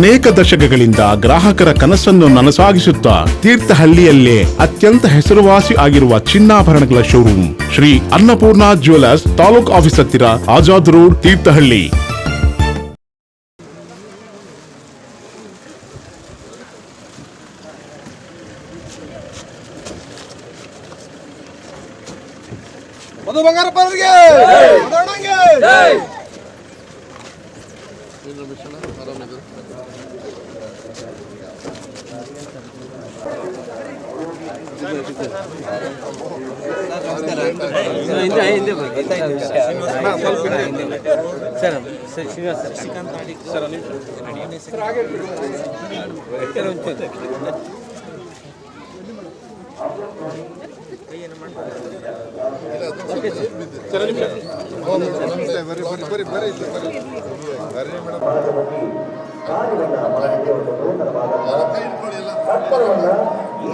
ಅನೇಕ ದಶಕಗಳಿಂದ ಗ್ರಾಹಕರ ಕನಸನ್ನು ನನಸಾಗಿಸುತ್ತಾ ತೀರ್ಥಹಳ್ಳಿಯಲ್ಲೇ ಅತ್ಯಂತ ಹೆಸರುವಾಸಿ ಆಗಿರುವ ಚಿನ್ನಾಭರಣಗಳ showroom Shri Annapurna jewellers, taluk office ಹತ್ತಿರ, ಆಜಾದ್ ರೋಡ್, ತೀರ್ಥಹಳ್ಳಿ. ಮಧು ಬಂಗಾರಪ್ಪರಿಗೆ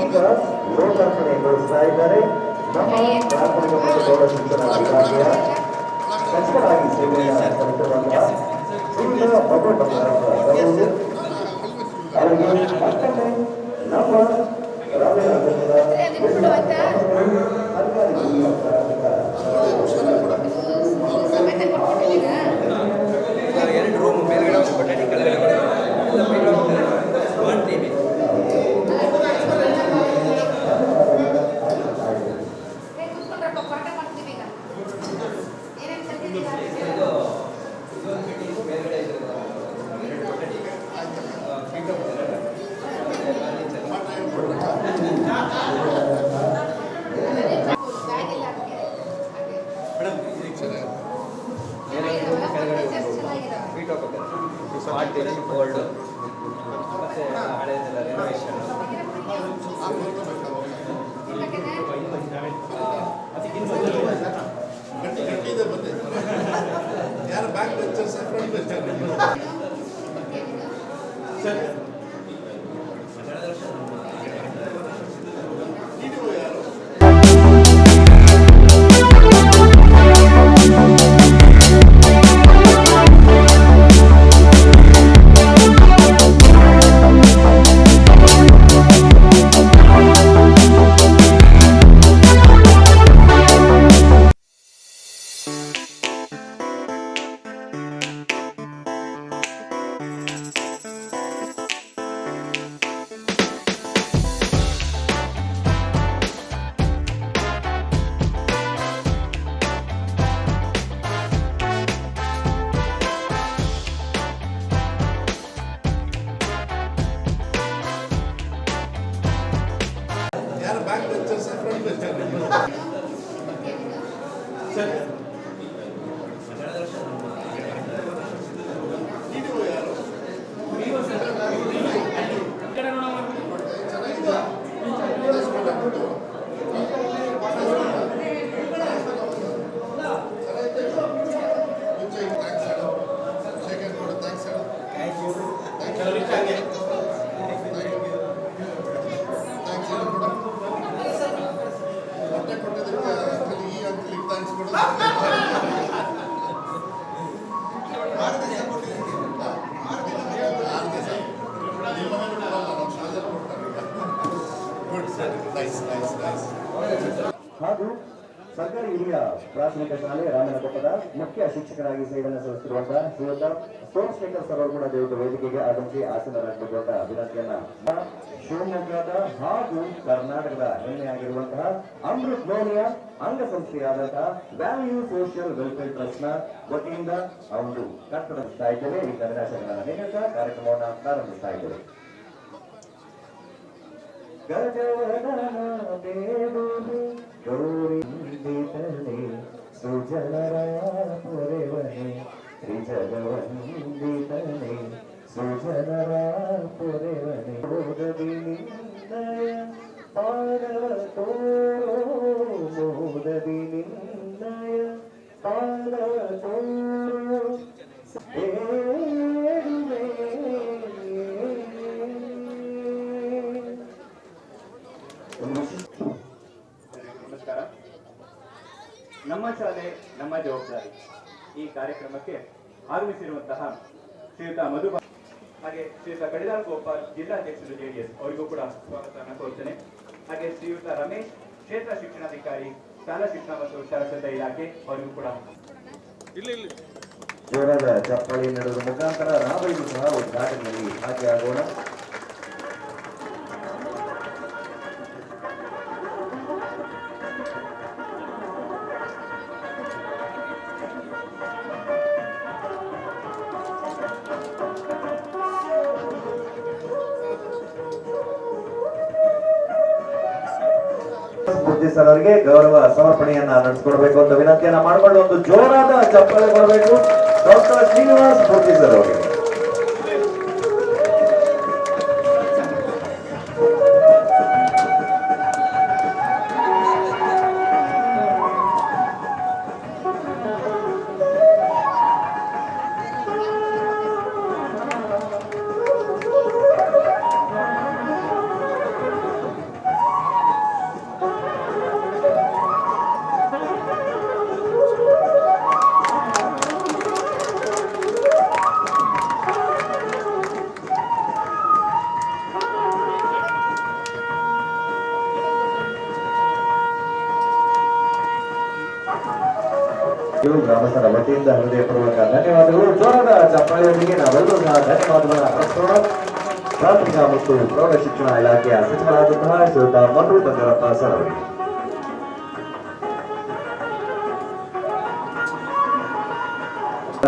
ಈಗ ಲೋಕಾರ್ಪಣೆಗೊಳಿಸ್ತಾ ಇದ್ದಾರೆ. ನಮ್ಮ ಪ್ರಾಥಮಿಕ ಮತ್ತು ಪ್ರೌಢಶಿಕ್ಷಣ ಇಲಾಖೆಯ ಕಷ್ಟವಾಗಿ ಸೇವೆಯನ್ನು ಸಲ್ಲಿಸುವಂತಹ ಶ್ರೀಯುತ ಮಧು ಬಂಗಾರಪ್ಪರವರು ಅವರಿಗೆ ಮತ್ತೊಮ್ಮೆ ನಮ್ಮ ಗ್ರಾಮೀಣ ಹಾಗೂ ಸರ್ಕಾರಿ ಹಿರಿಯ ಪ್ರಾಥಮಿಕ ಶಾಲೆ ರಾಮನಕೊಪ್ಪದ ಮುಖ್ಯ ಶಿಕ್ಷಕರಾಗಿ ಸೇವೆಯನ್ನು ಸಲ್ಲಿಸುತ್ತಿರುವಂತಹ ಶ್ರೀಯುತ ಸೋಮಶೇಖರ್ ಸರ್ ಅವರು ಕೂಡ ದಯವಿಟ್ಟು ವೇದಿಕೆಗೆ ಆಗಮಿಸಿ ಆಸೀನರಾಗಬೇಕು ಅಂತ ವಿನಂತಿಯನ್ನ. ಶಿವಮೊಗ್ಗದ ಹಾಗೂ ಕರ್ನಾಟಕದ ಹೆಮ್ಮೆಯಾಗಿರುವಂತಹ ಅಮೃತ್ ನೋನಿಯ ಅಂಗಸಂಸ್ಥೆಯಾದಂತಹ ವ್ಯಾಲ್ಯೂ ಸೋಷಿಯಲ್ ವೆಲ್ಫೇರ್ ಟ್ರಸ್ಟ್ ನ ವತಿಯಿಂದ ಅವರು ಕಟ್ಟಡ ಇದ್ದೇವೆ. ಈ ಅಭಿಲಾಷೆಗಳನ್ನ ನೀಡುತ್ತಾ ಕಾರ್ಯಕ್ರಮವನ್ನು ಪ್ರಾರಂಭಿಸ್ತಾ ಇದ್ದೇವೆ. ಗಜವದನ ದೇವುನಿ ಗೌರಿ ವಂದಿತನೆ ಸುಜನರ ಪೊರೆವನೆ ತ್ರಿಜಗವಂದಿತನೆ ಸುಜನರ ಪೊರೆವನೆ ಮೋದದಿ ನಿನ್ನಯ ಪಾದ ತೋರೋ ಮೋದದಿ ನಿನ್ನಯ ಪಾದ ತೋರೋ ನಮಸ್ಕಾರ. ನಮ್ಮ ಶಾಲೆ ನಮ್ಮ ಜವಾಬ್ದಾರಿ ಈ ಕಾರ್ಯಕ್ರಮಕ್ಕೆ ಆಗಮಿಸಿರುವಂತಹ ಶ್ರೀಯುತ ಮಧು ಹಾಗೆ ಶ್ರೀಯುತ ಕಡಿದಾಳ್ ಗೋಪಾಲ್ ಜಿಲ್ಲಾಧ್ಯಕ್ಷರು JDS ಅವರಿಗೂ ಕೂಡ ಸ್ವಾಗತವನ್ನು ಕೋರ್ತೇನೆ. ಹಾಗೆ ಶ್ರೀಯುತ ರಮೇಶ್ ಕ್ಷೇತ್ರ ಶಿಕ್ಷಣಾಧಿಕಾರಿ ಶಾಲಾ ಶಿಕ್ಷಣ ಮತ್ತು ಶಾಸನ ಇಲಾಖೆ ಅವರಿಗೂ ಕೂಡ ಜೋರಾದ ಚಪ್ಪಾಳಿ ನೀಡುವ ಮುಖಾಂತರ ನಾವೆಲ್ಲರೂ ಸಹ ಉದ್ಘಾಟನೆಯಲ್ಲಿ ಭಾಗಿಯಾಗೋಣ. ಸ್ಫೂರ್ತಿ ಸರ್ ಅವರಿಗೆ ಗೌರವ ಸಮರ್ಪಣೆಯನ್ನ ನಡೆಸಿಕೊಡ್ಬೇಕು ಅಂತ ವಿನಂತಿಯನ್ನ ಮಾಡಿಕೊಂಡು ಒಂದು ಜೋರಾದ ಚಪ್ಪಾಳೆ ಕೊಡಬೇಕು ಡಾಕ್ಟರ್ ಶ್ರೀನಿವಾಸ್ ಸ್ಫೂರ್ತಿ ಸರ್ ಅವರಿಗೆ. ಗ್ರಾಮಸ್ಥರ ವತಿಯಿಂದ ಹೃದಯಪೂರ್ವಕ ಧನ್ಯವಾದಗಳು. ಜೋರಾದ ಚಪ್ಪಾಳೆಯೊಂದಿಗೆ ನಾವೆಲ್ಲರೂ ಸಹ ಧನ್ಯವಾದಗಳನ್ನು ಅರ್ಪಿಸೋಣ. ಪ್ರಾಥಮಿಕ ಮತ್ತು ಪ್ರೌಢ ಶಿಕ್ಷಣ ಇಲಾಖೆಯ ಸಚಿವರಾದಂತಹ ಶ್ರೀಯುತ ಮನು ಬಂಗಾರಪ್ಪ ಸರ್ ಅವರಿಗೆ.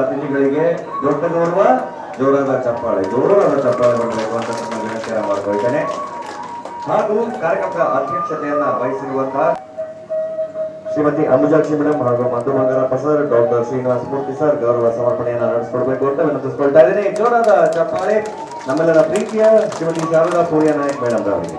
ಅತಿಥಿಗಳಿಗೆ ದೊಡ್ಡ ಗೌರವ, ಜೋರಾದ ಚಪ್ಪಾಳೆ ಮಾಡಬೇಕು ಅಂತ ವಿನಂತಿಯನ್ನು ಮಾಡಿಕೊಳ್ತೇನೆ. ಹಾಗೂ ಕಾರ್ಯಕ್ರಮದ ಅಧ್ಯಕ್ಷತೆಯನ್ನ ವಹಿಸಿರುವಂತಹ ಶ್ರೀಮತಿ ಅಂಬುಜಾಕ್ಷಿ ಮೇಡಮ್ ಹಾಗೂ Madhu Bangarappa sir, doctor Srinivas Murthy sir ಗೌರವ ಸಮರ್ಪಣೆಯನ್ನ ನಡೆಸಿಕೊಡ್ಬೇಕು ಅಂತ ವಿನಂತಿಸಿಕೊಳ್ತಾ ಇದ್ದೇನೆ. ಜೋರಾದ ಚಪ್ಪಾಳೆ ನಮ್ಮೆಲ್ಲರ ಪ್ರೀತಿಯ ಶ್ರೀಮತಿ ಶಾರದಾ ಸೂರ್ಯ ನಾಯಕ್ ಮೇಡಮ್ ಅವರಿಗೆ.